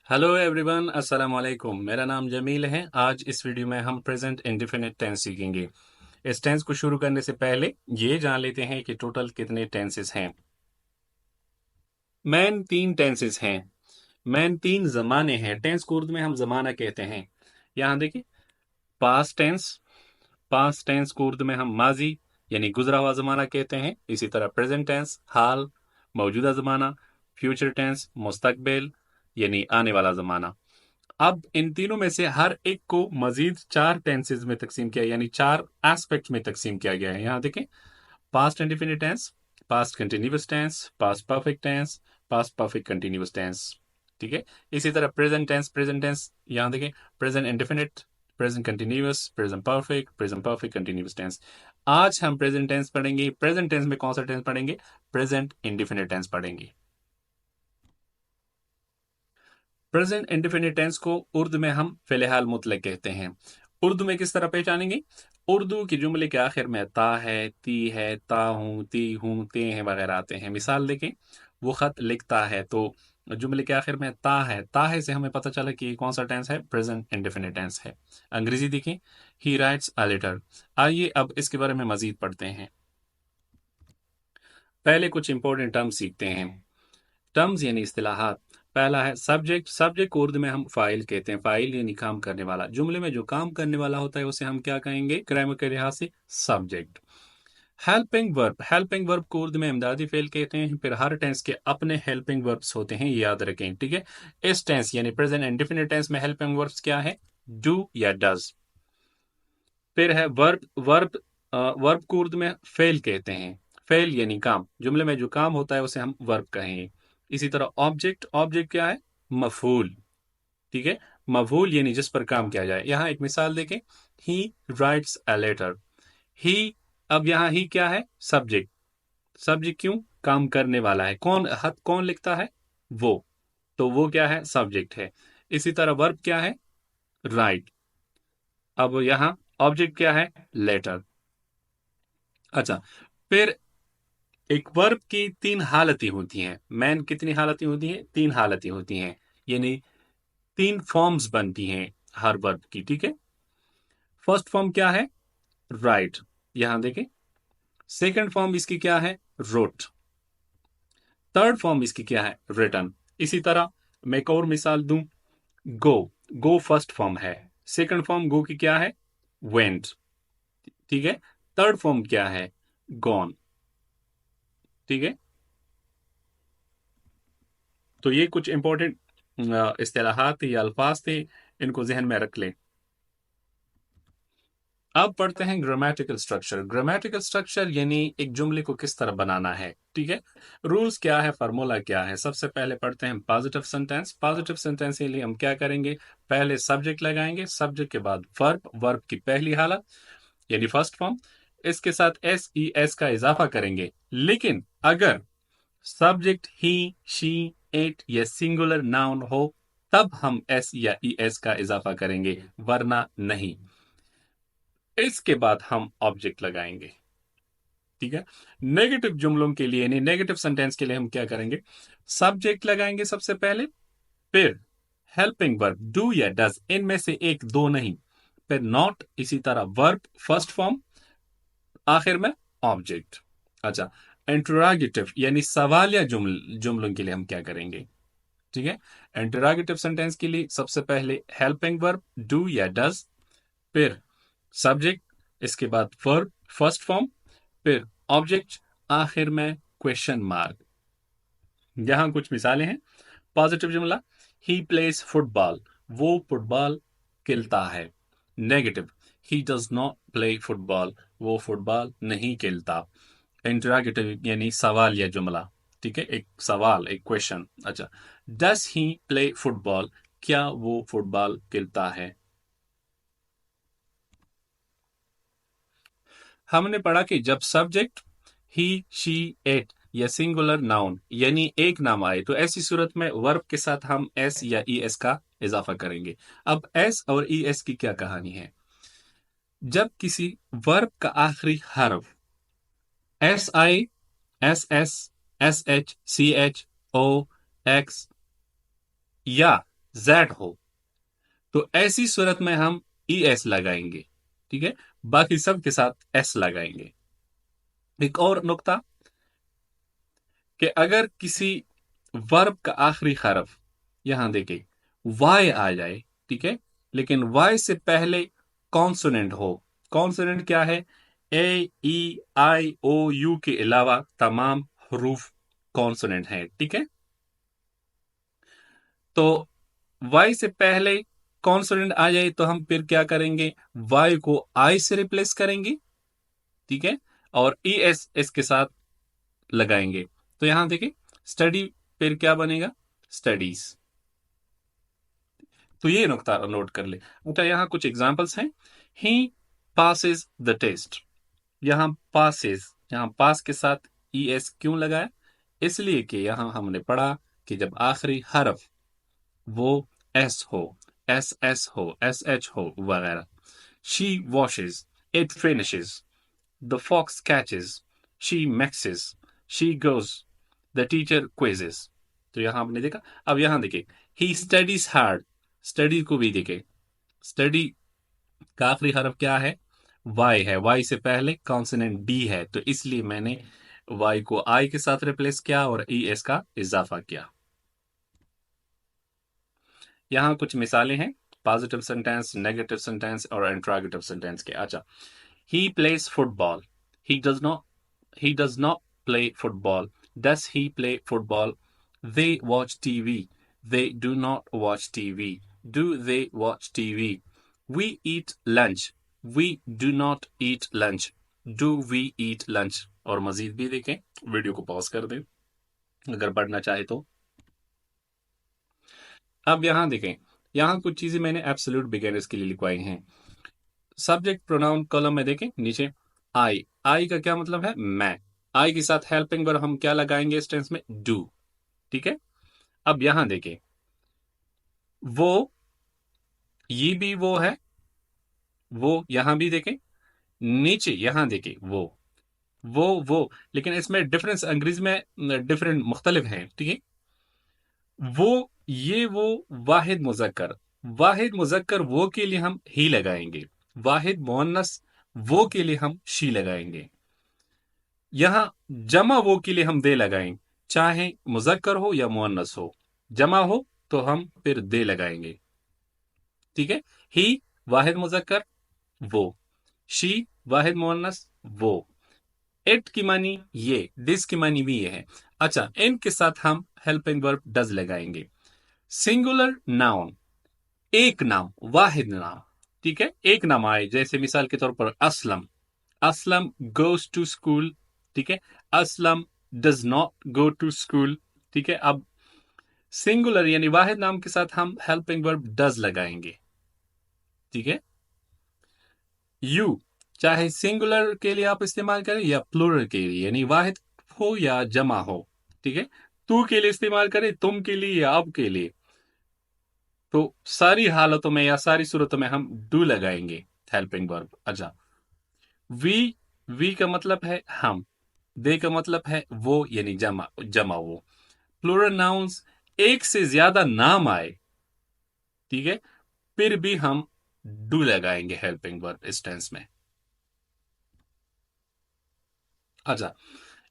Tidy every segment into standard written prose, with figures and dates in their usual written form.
Hello everyone, अस्सलाम वालेकुम। मेरा नाम जमील है। आज इस वीडियो में हम प्रेजेंट इंडेफिनिट टेंस सीखेंगे। इस टेंस को शुरू करने से पहले ये जान लेते हैं कि टोटल कितने टेंसेस हैं। मैन तीन टेंसेस हैं। मैन तीन जमाने हैं। टेंस को उर्दू में हम जमाना कहते हैं। यहाँ देखिए, पास्ट टेंस। पास्ट टेंस को उर्दू में हम माजी यानी गुजरा हुआ जमाना कहते हैं। इसी तरह प्रेजेंट टेंस हाल, मौजूदा जमाना। फ्यूचर टेंस मुस्तकबिल यानी आने वाला जमाना। अब इन तीनों में से हर एक को मजीद चार टेंसेज में तकसीम किया, यानी चार एस्पेक्ट में तकसीम किया गया है। यहां देखें, past indefinite tense, past continuous tense, past perfect tense, past perfect continuous tense. ठीक है। इसी तरह प्रेजेंट टेंस यहां देखें, present indefinite, present continuous, present perfect continuous tense. आज हम प्रेजेंट टेंस पढ़ेंगे। प्रेजेंट टेंस में कौन सा टेंस पढ़ेंगे? प्रेजेंट इंडेफिनिट टेंस पढ़ेंगे। प्रेजेंट इंडेफिनिट टेंस को उर्दू में हम फिलहाल मुतलक कहते हैं। उर्दू में किस तरह पहचानेंगे? उर्दू के जुमले के आखिर में ता है, ती है, ता हूं, ती हूं, ते हैं वगैरह आते हैं। मिसाल देखें, वो खत लिखता है, तो जुमले के आखिर में ता है। ता है से हमें पता चला कि ये कौन सा टेंस है? प्रेजेंट इंडेफिनिट टेंस है। अंग्रेजी देखें, ही राइट्स अ लेटर। आइए अब इसके बारे में मजीद पढ़ते हैं। पहले कुछ इंपॉर्टेंट टर्म्स सीखते हैं। टर्म्स यानी इस्तिलाहात। पहला है सब्जेक्ट। सब्जेक्ट को उर्दू में हम फाइल कहते हैं। फाइल यानी काम करने वाला। जुमले में जो काम करने वाला होता है उसे हम क्या कहेंगे ग्रामर के लिहाज से? Subject. Helping verb. Helping verb को उर्दू में इमदादी फेल कहते हैं। फिर हर टेंस के अपने हेल्पिंग वर्ब्स होते हैं, ये याद रखें। ठीक है। इस टेंस यानी प्रेजेंट इंडेफिनिट टेंस में हेल्पिंग वर्ब्स क्या है? डू या डज। फिर है वर्ब। वर्ब को उर्दू में फेल कहते हैं। फेल यानी काम। जुमले में जो काम होता है उसे हम वर्ब कहेंगे। इसी तरह ऑब्जेक्ट। ऑब्जेक्ट क्या है? मफूल। ठीक है। मफूल यानी जिस पर काम किया जाए। यहां एक मिसाल देखें, ही राइट्स अ लेटर। ही, अब यहां ही क्या है? सब्जेक्ट। सब्जेक्ट क्यों? काम करने वाला है। कौन हद कौन लिखता है? वो। तो वो क्या है? सब्जेक्ट है। इसी तरह वर्ब क्या है? राइट। अब यहां ऑब्जेक्ट क्या है? लेटर। अच्छा, फिर एक वर्ब की तीन हालतें होती हैं। मैन कितनी हालतें होती हैं? तीन हालतें होती हैं, यानी तीन फॉर्म्स बनती हैं हर वर्ब की। ठीक है। फर्स्ट फॉर्म क्या है? राइट। यहां देखें। सेकंड फॉर्म इसकी क्या है? रोट। थर्ड फॉर्म इसकी क्या है? रिटन। इसी तरह मैं एक और मिसाल दूं, गो। गो फर्स्ट फॉर्म है। सेकंड फॉर्म गो की क्या है? वेंट। ठीक है। थर्ड फॉर्म क्या है? गॉन। ठीक है। तो ये कुछ इंपॉर्टेंट इस्तिलाहात थे या अल्फाज थे, इनको जहन में रख लें। अब पढ़ते हैं ग्रामेटिकल स्ट्रक्चर। ग्रामेटिकल स्ट्रक्चर यानी एक जुमले को किस तरह बनाना है। ठीक है। रूल्स क्या है, फार्मूला क्या है? सबसे पहले पढ़ते हैं पॉजिटिव सेंटेंस। पॉजिटिव सेंटेंस के लिए हम क्या करेंगे? पहले सब्जेक्ट लगाएंगे, सब्जेक्ट के बाद वर्ब, वर्ब की पहली हालत यानी फर्स्ट फॉर्म, इसके साथ एस ई एस का इजाफा करेंगे। लेकिन अगर सब्जेक्ट ही, शी, इट या सिंगुलर नाउन हो तब हम एस या ई एस का इजाफा करेंगे, वरना नहीं। इसके बाद हम ऑब्जेक्ट लगाएंगे। ठीक है। नेगेटिव जुमलों के लिए यानी नेगेटिव सेंटेंस के लिए हम क्या करेंगे? सब्जेक्ट लगाएंगे सबसे पहले, फिर हेल्पिंग वर्ब डू या डज, इनमें से एक दो नहीं, फिर नॉट, इसी तरह वर्ब फर्स्ट फॉर्म, आखिर में ऑब्जेक्ट। अच्छा, इंटरोगेटिव यानी सवालिया जुमलों के लिए हम क्या करेंगे? ठीक है। इंटरोगेटिव सेंटेंस के लिए सबसे पहले हेल्पिंग वर्ब डू या डज, फिर सब्जेक्ट, इसके बाद वर्ब फर्स्ट फॉर्म, फिर ऑब्जेक्ट, आखिर में क्वेश्चन मार्क। यहां कुछ मिसालें हैं। पॉजिटिव जुमला, ही प्लेज फुटबॉल, वो फुटबॉल खेलता है। Negative, he does not play football, वो फुटबॉल नहीं खेलता। इंटरोगेटिव यानी सवाल या जुमला। ठीक है, एक सवाल, एक क्वेश्चन। अच्छा, डस ही प्ले फुटबॉल, क्या वो फुटबॉल खेलता है? हमने पढ़ा कि जब सब्जेक्ट ही, शी, इट या सिंगुलर नाउन यानी एक नाम आए तो ऐसी सूरत में वर्ब के साथ हम एस या ई एस का इजाफा करेंगे। अब एस और ई एस की क्या कहानी है? जब किसी वर्ब का आखिरी हर्फ S I, S S, S H, C H, O, X या जेड हो, तो ऐसी सूरत में हम ई एस लगाएंगे। ठीक है, बाकी सब के साथ एस लगाएंगे। एक और नुक्ता कि अगर किसी वर्ब का आखिरी हरफ, यहां देखिए, वाई आ जाए, ठीक है, लेकिन वाई से पहले कॉन्सोनेंट हो। कॉन्सोनेंट क्या है? ए, ई, आई, ओ, यू के अलावा तमाम हरूफ कॉन्सोनेंट हैं। ठीक है, तो वाई से पहले कॉन्सोनेंट आ जाए तो हम फिर क्या करेंगे? वाई को आई से रिप्लेस करेंगे। ठीक है, और ई एस इसके साथ लगाएंगे। तो यहां देखिए, स्टडी फिर क्या बनेगा? स्टडीज। तो ये नुकता नोट कर ले। अच्छा, यहाँ कुछ एग्जांपल्स हैं। ही पासेस द टेस्ट। यहाँ पासेस, यहाँ पास के साथ ई एस क्यों लगाया? इसलिए कि यहां हमने पढ़ा कि जब आखिरी हरफ वो एस हो, एस एस हो, एस एच हो वगैरह। She washes, it finishes, the fox catches, she mixes, she goes, the teacher quizzes. तो यहां आपने देखा। अब यहां देखिए, ही स्टडीज हार्ड। स्टडी को भी देखे, स्टडी का आखिरी हरफ क्या है? वाई है। वाई से पहले कॉन्सोनेंट डी है, तो इसलिए मैंने वाई को आई के साथ रिप्लेस किया और ई एस का इजाफा किया। यहां कुछ मिसालें हैं, पॉजिटिव सेंटेंस, नेगेटिव सेंटेंस और इंट्रोगेटिव सेंटेंस के। अच्छा, he plays football. He does not, he does not play football. Does he play football? They watch TV. They do not watch TV. Do they watch TV? We eat lunch. We do not eat lunch. Do we eat lunch? और मजीद भी देखें, video को pause कर दें अगर पढ़ना चाहे तो। अब यहां देखें, यहां कुछ चीजें मैंने एब्सोल्यूट बिगिनर्स के लिए लिखवाई हैं। सब्जेक्ट प्रोनाउन कॉलम में देखें नीचे, आई। आई का क्या मतलब है? मैं। आई के साथ हेल्पिंग वर्ब हम क्या लगाएंगे इस टेंस में? डू। ठीक है, अब यहां देखें, वो, ये भी वो है, वो यहां भी देखें, नीचे यहां देखें, वो, लेकिन इसमें डिफरेंस अंग्रेजी में डिफरेंट मुख्तलिफ हैं। ठीक है, वो, ये, वो, वाहिद मुजक्कर। वाहिद मुजक्कर वो के लिए हम ही लगाएंगे। वाहिद मुअन्नस वो के लिए हम शी लगाएंगे। यहां जमा वो के लिए हम दे लगाएं, चाहे मुजक्कर हो या मुअन्नस हो। जमा हो तो हम फिर दे लगाएंगे। ठीक है, ही वाहिद मुजक्कर वो, शी वाहिद मुअन्नस वो, इट की मानी ये, दिस की मानी भी ये है। अच्छा, इनके साथ हम हेल्पिंग वर्ब डज लगाएंगे। सिंगुलर नाउन, एक नाम, वाहिद नाम। ठीक है, एक नाम आए, जैसे मिसाल के तौर पर Aslam. Aslam goes to school. ठीक है, Aslam does not go to school. ठीक है, अब सिंगुलर यानी वाहिद नाम के साथ हम हेल्पिंग वर्ब डज लगाएंगे। ठीक है, यू, चाहे सिंगुलर के लिए आप इस्तेमाल करें या प्लूरल के लिए, यानी वाहिद हो या जमा हो। ठीक है, तू के लिए इस्तेमाल करें, तुम के लिए या अब के लिए, तो सारी हालतों में या सारी सूरतों में हम डू लगाएंगे हेल्पिंग वर्ब। अच्छा, वी, वी का मतलब है हम, दे का मतलब है वो यानी जमा, जमा वो। प्लूरल नाउन्स, एक से ज्यादा नाम आए, ठीक है, फिर भी हम डू लगाएंगे हेल्पिंग वर्ब इस टेंस में। अच्छा,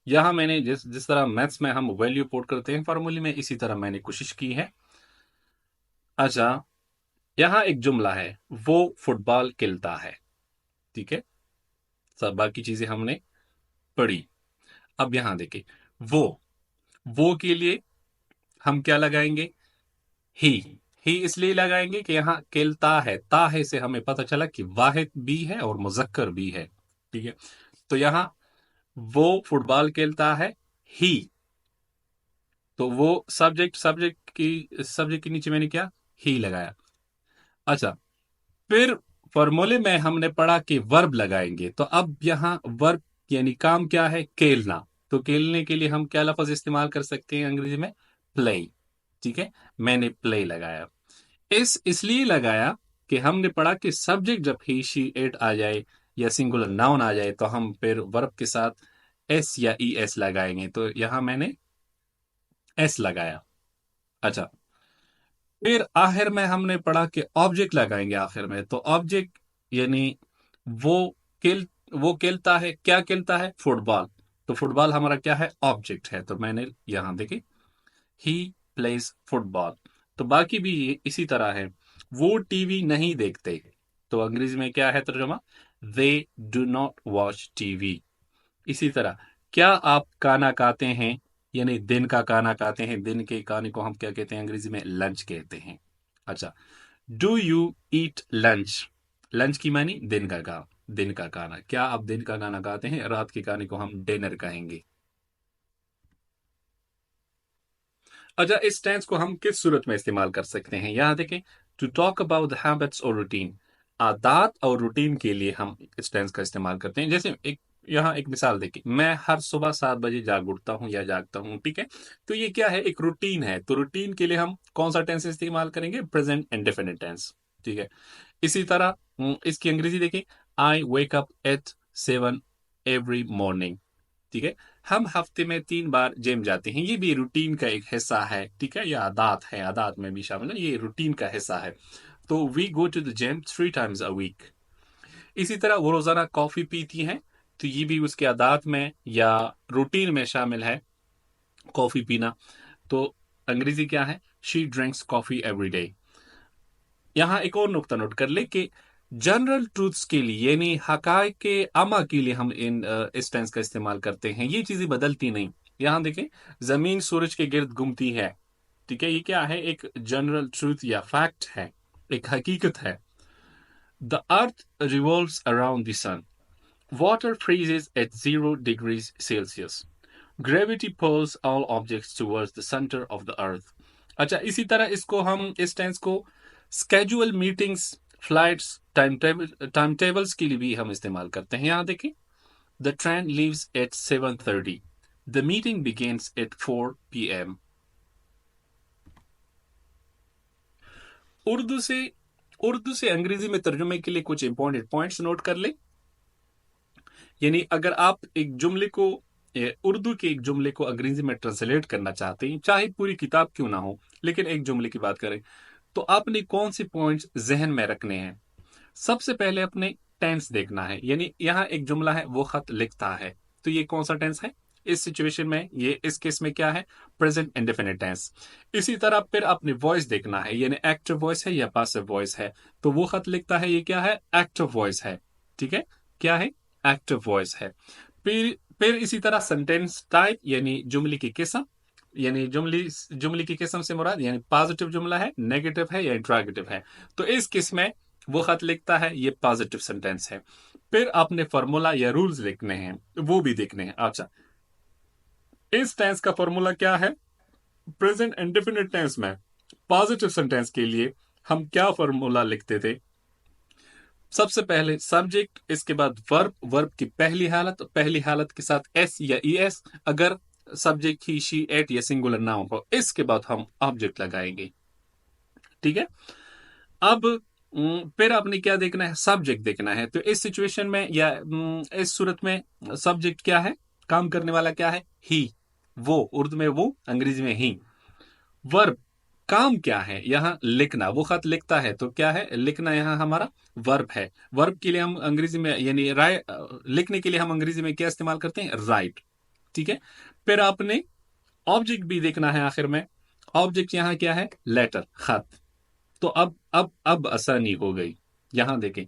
यहां मैंने जिस जिस तरह मैथ्स में हम वैल्यू पुट करते हैं फॉर्मूले में, इसी तरह मैंने कोशिश की है। अच्छा, यहां एक जुमला है, वो फुटबॉल खेलता है। ठीक है, सब बाकी चीजें हमने पढ़ी। अब यहां देखिए, वो वो के लिए हम क्या लगाएंगे? ही। ही इसलिए लगाएंगे कि यहां खेलता है, ता है से हमें पता चला कि वाहिद भी है और मुजक्कर भी है। ठीक है, तो यहां वो फुटबॉल खेलता है, ही, तो वो सब्जेक्ट, सब्जेक्ट के नीचे मैंने क्या? ही लगाया। अच्छा, फिर फॉर्मूले में हमने पढ़ा कि वर्ब लगाएंगे, तो अब यहां वर्ब यानी काम क्या है? खेलना। तो खेलने के लिए हम क्या लफ्ज इस्तेमाल कर सकते हैं अंग्रेजी में? प्ले। ठीक है, मैंने प्ले लगाया। इसलिए लगाया कि हमने पढ़ा कि सब्जेक्ट जब ही, शी, इट आ जाए या सिंगुलर नाउन आ जाए तो हम फिर वर्ब के साथ एस या ई एस लगाएंगे, तो यहां मैंने एस लगाया। अच्छा, फिर आखिर में हमने पढ़ा कि ऑब्जेक्ट लगाएंगे आखिर में, तो ऑब्जेक्ट यानी वो खेल वो खेलता है, क्या खेलता है? फुटबॉल। तो फुटबॉल हमारा क्या है? ऑब्जेक्ट है। तो मैंने यहां देखी, ही प्लेज फुटबॉल। तो बाकी भी इसी तरह है। वो टीवी नहीं देखते, तो अंग्रेजी में क्या है तर्जुमा? They do not watch TV. इसी तरह, क्या आप खाना खाते हैं? यानी दिन का खाना खाते हैं, दिन के खाने को हम क्या कहते हैं अंग्रेजी में? लंच कहते हैं। अच्छा, do you eat lunch? Lunch की मानी दिन का खाना। क्या आप दिन का खाना खाते हैं? रात के खाने को हम डिनर कहेंगे। अच्छा, इस टेंस को हम किस सूरत में इस्तेमाल कर सकते हैं? यहां देखें, to talk about the habits और रूटीन। आदत और रूटीन के लिए हम इस टेंस का इस्तेमाल करते हैं। जैसे यहाँ एक मिसाल देखिए, मैं हर सुबह 7 बजे जाग उठता हूँ या जागता हूँ, ठीक है। तो ये क्या है? एक रूटीन है। तो रूटीन के लिए हम कौन सा टेंस इस्तेमाल करेंगे? प्रेजेंट इंडेफिनिट टेंस, ठीक है। इसी तरह इसकी अंग्रेजी देखिए, I wake up at 7 every morning, ठीक है। हम हफ्ते में 3 बार जिम जाते हैं, ये भी रूटीन का एक हिस्सा है, ठीक है। यह आदात है, आदात में भी शामिल है, ये रूटीन का हिस्सा है। तो we go to the gym 3 times a week। इसी तरह वो रोजाना कॉफी पीती हैं, तो ये भी उसके आदात में या रूटीन में शामिल है, कॉफी पीना। तो अंग्रेजी क्या है? She drinks coffee every day. यहाँ एक और नुक्ता नोट कर ले कि जनरल ट्रूथ्स के लिए यानी हकायक के आमा के लिए हम इस टेंस का इस्तेमाल करते हैं। ये चीजें बदलती नहीं। यहाँ देखें, जमीन सूरज के गिर्द घूमती है, ठीक है। ये क्या है? एक जनरल ट्रूथ या फैक्ट है, एक हकीकत है। The earth revolves around the sun. Water freezes at 0 degrees Celsius। Gravity pulls all objects towards the center of the earth। अच्छा, इसी तरह इसको हम इस टेंस को scheduled meetings, flights, time tables के लिए भी हम इस्तेमाल करते हैं। यहां देखिए, the train leaves at 7:30। The meeting begins at 4 p.m। Urdu से उर्दू से अंग्रेजी में तर्जुमे के लिए कुछ इंपॉर्टेंट पॉइंट्स नोट कर ले। यानी अगर आप एक जुमले को उर्दू के एक जुमले को अंग्रेजी में ट्रांसलेट करना चाहते हैं, चाहे पूरी किताब क्यों ना हो, लेकिन एक जुमले की बात करें, तो आपने कौन से पॉइंट्स जहन में रखने हैं? सबसे पहले अपने टेंस देखना है। यानी यहाँ एक जुमला है, वो खत लिखता है, तो ये कौन सा टेंस है? इस सिचुएशन में, ये इस केस में क्या है? Present indefinite tense. इसी तरह फिर अपनी वॉइस देखना है, यानी एक्टिव वॉइस है या पासिव वॉइस है। तो वो खत लिखता है, ये क्या है? एक्टिव वॉइस है, ठीक है। क्या है? एक्टिव वॉइस है। फिर इसी तरह सेंटेंस टाइप, यानी जुमले की किस्म। यानी जुमले की किस्म से मुराद यानी पॉजिटिव जुमला है, नेगेटिव है या इंट्रोगेटिव है। तो इस किस्म में वो खत लिखता है, ये पॉजिटिव सेंटेंस है। फिर आपने फॉर्मूला या रूल्स लिखने हैं, वो भी देखने हैं। अच्छा, इस टेंस का फॉर्मूला क्या है? प्रेजेंट इंडेफिनिट टेंस में पॉजिटिव सेंटेंस के लिए हम क्या फॉर्मूला लिखते थे? सबसे पहले सब्जेक्ट, इसके बाद वर्ब, वर्ब की पहली हालत के साथ एस या ई एस, अगर सब्जेक्ट ही, शी, एट या सिंगुलर नाउन हो। इसके बाद हम ऑब्जेक्ट लगाएंगे, ठीक है। अब फिर आपने क्या देखना है? सब्जेक्ट देखना है। तो इस सिचुएशन में या इस सूरत में सब्जेक्ट क्या है? काम करने वाला क्या है? ही, वो। उर्दू में वो, अंग्रेजी में ही। वर्ब, काम क्या है? यहाँ लिखना, वो खत लिखता है, तो क्या है? लिखना यहाँ हमारा वर्ब है। वर्ब के लिए हम अंग्रेजी में यानी लिखने के लिए हम अंग्रेजी में क्या इस्तेमाल करते हैं? राइट, ठीक है। फिर आपने ऑब्जेक्ट भी देखना है आखिर में। ऑब्जेक्ट यहाँ क्या है? लेटर, खत। तो अब आसानी हो गई। यहां देखें,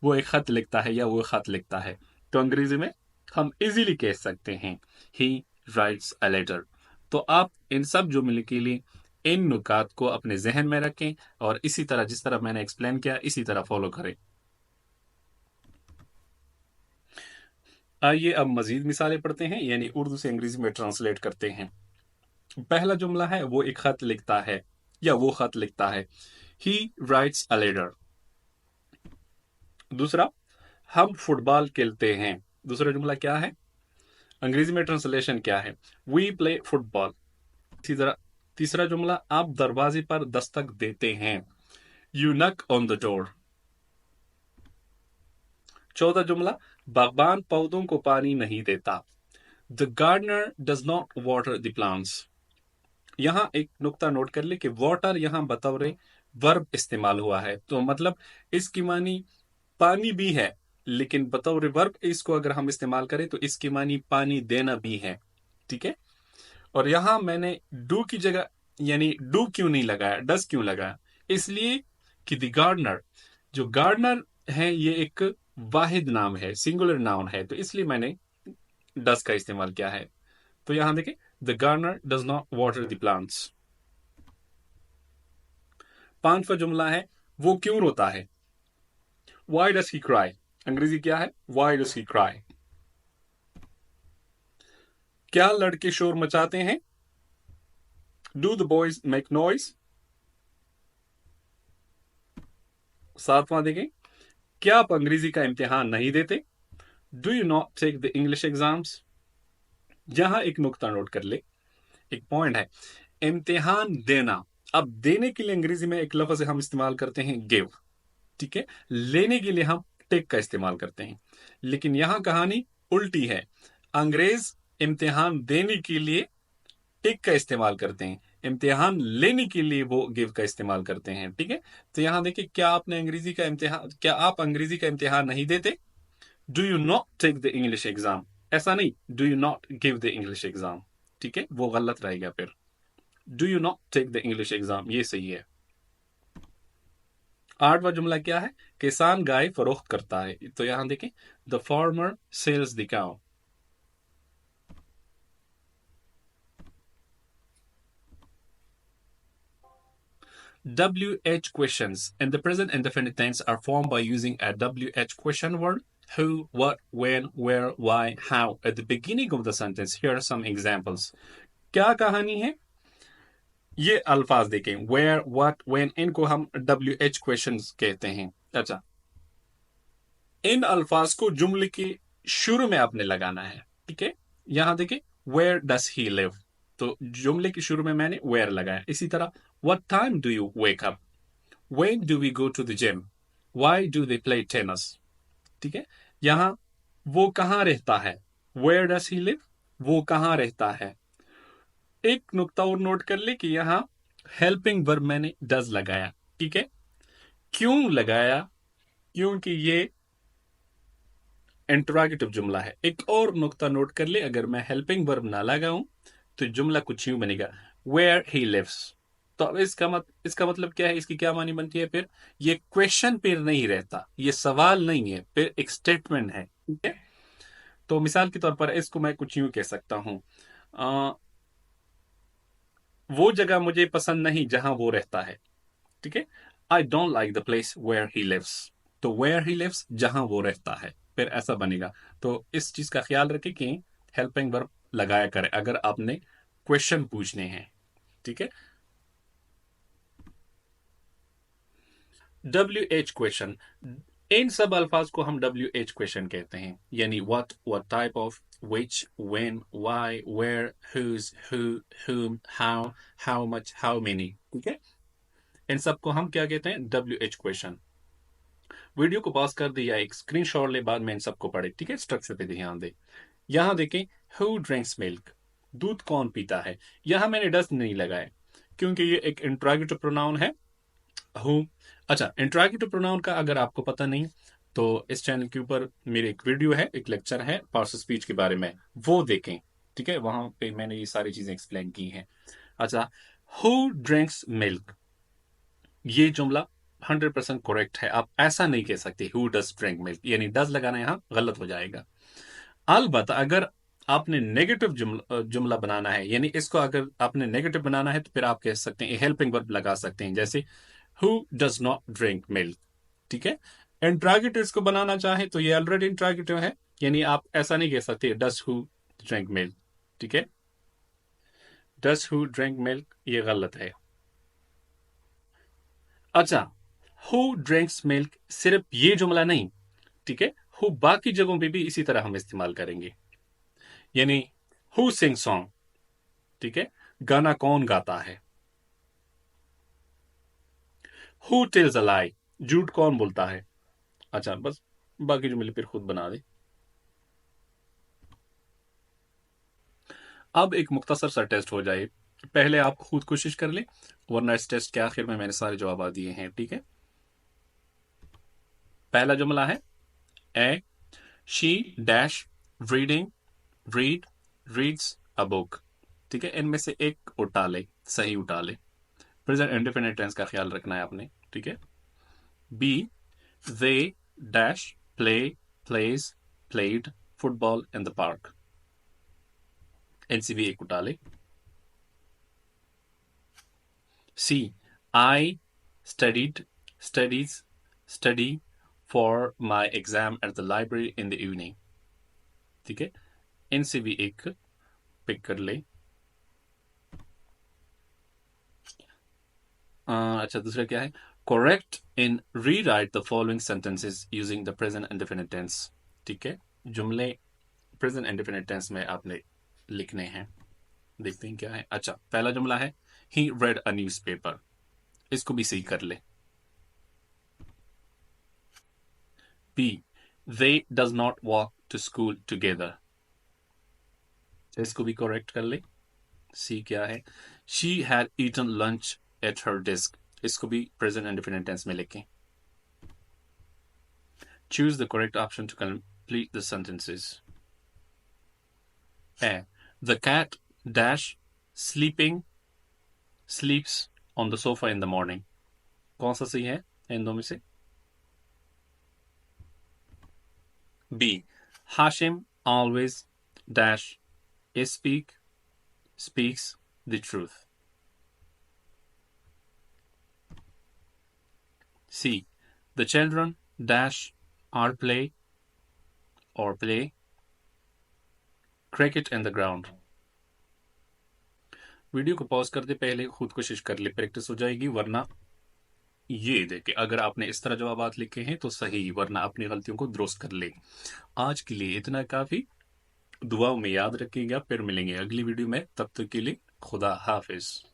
वो एक खत लिखता है या वो खत लिखता है, तो अंग्रेजी में हम इजीली कह सकते हैं, ही राइट्स अ लेटर। तो आप इन सब जुमले के लिए इन नुकात को अपने जहन में रखें और इसी तरह जिस तरह मैंने एक्सप्लेन किया, इसी तरह फॉलो करें। आइए अब मजीद मिसालें पढ़ते हैं, यानी उर्दू से अंग्रेजी में ट्रांसलेट करते हैं। पहला जुमला है, वो एक खत लिखता है या वो खत लिखता है, ही राइट्स अ लेटर। दूसरा, हम फुटबॉल खेलते हैं। दूसरा जुमला क्या है? अंग्रेजी में ट्रांसलेशन क्या है? We play football. तीसरा तीसरा जुमला, आप दरवाजे पर दस्तक देते हैं, यू नक ऑन द डोर। चौथा जुमला, बागबान पौधों को पानी नहीं देता, the gardener does not water the plants. यहाँ एक नुक्ता नोट कर ले कि वाटर यहाँ बतौर वर्ब इस्तेमाल हुआ है, तो मतलब इसकी मानी पानी भी है, लेकिन बतौर वर्ब इसको अगर हम इस्तेमाल करें तो इसकी मानी पानी देना भी है। ठीक है। और यहां मैंने डू की जगह यानी डू क्यों नहीं लगाया, डस क्यों लगाया? इसलिए कि द गार्डनर, जो गार्डनर है ये एक वाहिद नाम है, सिंगुलर नाउन है, तो इसलिए मैंने डस का इस्तेमाल किया है। तो यहां देखें, the gardener does not water the plants. पांचवा जुमला है, वो क्यों रोता है? Why does he cry. अंग्रेजी क्या है? Why does he cry. क्या लड़के शोर मचाते हैं? Do the boys make noise. सातवां देखें, क्या आप अंग्रेजी का इम्तिहान नहीं देते? Do you not take the English exams. यहां एक नुक्ता नोट कर ले, एक पॉइंट है, इम्तिहान देना। अब देने के लिए अंग्रेजी में एक लफ्ज हम इस्तेमाल करते हैं गिव। ठीक है। लेने के लिए हम टेक का इस्तेमाल करते हैं, लेकिन यहां कहानी उल्टी है। अंग्रेज इम्तिहान देने के लिए टेक का इस्तेमाल करते हैं, इम्तिहान लेने के लिए वो गिव का इस्तेमाल करते हैं। ठीक है। तो यहां देखिए, क्या आप अंग्रेजी का इम्तिहान नहीं देते? Do you not take the English exam. ऐसा नहीं, do you not give the English exam. ठीक है, वो गलत रहेगा फिर। Do you not take the English exam, ये सही है। आठवां जुमला क्या है? किसान गाय फरोख्त करता है। तो यहां देखें, the farmer sells the cow. WH questions in the present indefinite tense are formed by using a WH question word: who, what, when, where, why, how at the beginning of the sentence. Here are some examples. क्या कहानी है? ये अल्फाज देखें, where, what, when, इनको हम WH questions कहते हैं। अच्छा, इन अल्फाज को जुमले के शुरू में आपने लगाना है। ठीक है। यहां देखिए, वेयर डस ही लिव, तो जुमले के शुरू में मैंने वेयर लगाया। इसी तरह, what time do you wake up, when do we go to the gym, why do they play tennis. ठीक है। यहां वो कहां रहता है, वेयर डस ही लिव, वो कहां रहता है। एक नुक्ता और नोट कर ले कि यहां हेल्पिंग वर्ब मैंने डज लगाया। ठीक है। क्यों लगाया? क्योंकि ये इंट्रोगेटिव जुमला है। एक और नुक्ता नोट कर ले, अगर मैं हेल्पिंग वर्ब ना लगाऊं तो जुमला कुछ यूं बनेगा, वेयर ही लिव्स। तो अब इसका मतलब क्या है, इसकी क्या मानी बनती है फिर? ये क्वेश्चन फिर नहीं रहता, ये सवाल नहीं है, फिर एक स्टेटमेंट है। ठीक है। तो मिसाल के तौर पर इसको मैं कुछ यूं कह सकता हूं, वो जगह मुझे पसंद नहीं जहां वो रहता है। ठीक है। I don't like the place where he lives. तो वेयर ही लिव्स, जहां वो रहता है, फिर ऐसा बनेगा। तो इस चीज का ख्याल रखें कि हेल्पिंग वर्ब लगाया करें अगर आपने क्वेश्चन पूछने हैं। ठीक है। WH क्वेश्चन, इन सब अल्फाज को हम WH क्वेश्चन कहते हैं, यानी what type of, which, when, why, where, whose, who, whom, how much, how many। ठीक है। इन सब को हम क्या कहते हैं? WH question. वीडियो को पॉज कर दे या एक स्क्रीनशॉट ले, बाद में इन सबको पढ़े। ठीक है। स्ट्रक्चर पे ध्यान दे। यहां देखें, हु ड्रिंक्स मिल्क, दूध कौन पीता है। यहां मैंने डस नहीं लगाया क्योंकि ये एक इंट्रोगेटिव प्रोनाउन है, हु। अच्छा, इंट्रोगेटिव प्रोनाउन का अगर आपको पता नहीं तो इस चैनल के ऊपर मेरे एक वीडियो है, एक लेक्चर है पार्सल स्पीच के बारे में, वो देखें। ठीक है, वहां पे मैंने ये सारी चीजें एक्सप्लेन की हैं। अच्छा, हु ड्रिंक्स मिल्क, ये जुमला 100% करेक्ट है। आप ऐसा नहीं कह सकते हु डज ड्रिंक मिल्क, यानी डज लगाना यहां गलत हो जाएगा। अलबत्ता अगर आपने नेगेटिव जुमला बनाना है, यानी इसको अगर आपने नेगेटिव बनाना है, तो फिर आप कह सकते हैं, हेल्पिंग वर्ब लगा सकते हैं, जैसे who does not drink milk. ठीक है। इंट्रोगेटिव इसको बनाना चाहे तो ये ऑलरेडी इंट्रोगेटिव है, यानी आप ऐसा नहीं कह सकते डज हु ड्रिंक मिल्क। ठीक है। डज हु ड्रिंक मिल्क, ये गलत है। अच्छा, हु ड्रिंक्स मिल्क सिर्फ ये जुमला नहीं, ठीक है, हु बाकी जगहों पे भी इसी तरह हम इस्तेमाल करेंगे, यानी हु सिंग सॉन्ग। ठीक है। गाना कौन गाता है। हु टेल्स अ लाई, झूठ कौन बोलता है। अच्छा, बस बाकी जुमले फिर खुद बना दे। अब एक मुख्तसर सा टेस्ट हो जाए। पहले आप खुद कोशिश कर लें, वरना इस टेस्ट के आखिर में मैंने सारे जवाब दिए हैं। ठीक है, पहला जुमला है A she dash reading read reads a book. ठीक है, इनमें से एक उठा ले, सही उठा ले। प्रेजेंट इंडेफिनिट टेंस का ख्याल रखना है आपने। ठीक है, B they dash play plays played football in the park. एनसीबी एक उठा ले। C I studied studies study for my exam at the library in the evening. ठीक है, इनसे भी एक पिक कर ले। अच्छा, दूसरा क्या है? Correct in rewrite the following sentences using the present indefinite tense. ठीक है, जुमले प्रेजेंट इंडेफिनिट टेंस में आपने लिखने हैं। देखते हैं क्या है। अच्छा, पहला जुमला है ही रेड अ न्यूज़पेपर। इसको भी सही कर ले। B they does not walk to school together. इसको भी करेक्ट कर ले। सी क्या है? She had eaten lunch at her desk. इसको भी प्रेजेंट इंडेफिनिट टेंस में लिखें। Choose the correct option to complete the sentences. A. The cat dash sleeping sleeps on the sofa in the morning. कौन सा सही है इन दो में से? B. Hashim always dash speaks the truth. C. The children dash are play cricket in the ground. Video को pause करते पहले खुद कोशिश कर ले, प्रैक्टिस हो जाएगी। वरना ये देखे, अगर आपने इस तरह जवाब लिखे हैं तो सही, वरना अपनी गलतियों को दुरुस्त कर ले। आज के लिए इतना काफी। दुआओं में याद रखिएगा, फिर मिलेंगे अगली वीडियो में। तब तक के लिए खुदा हाफिज।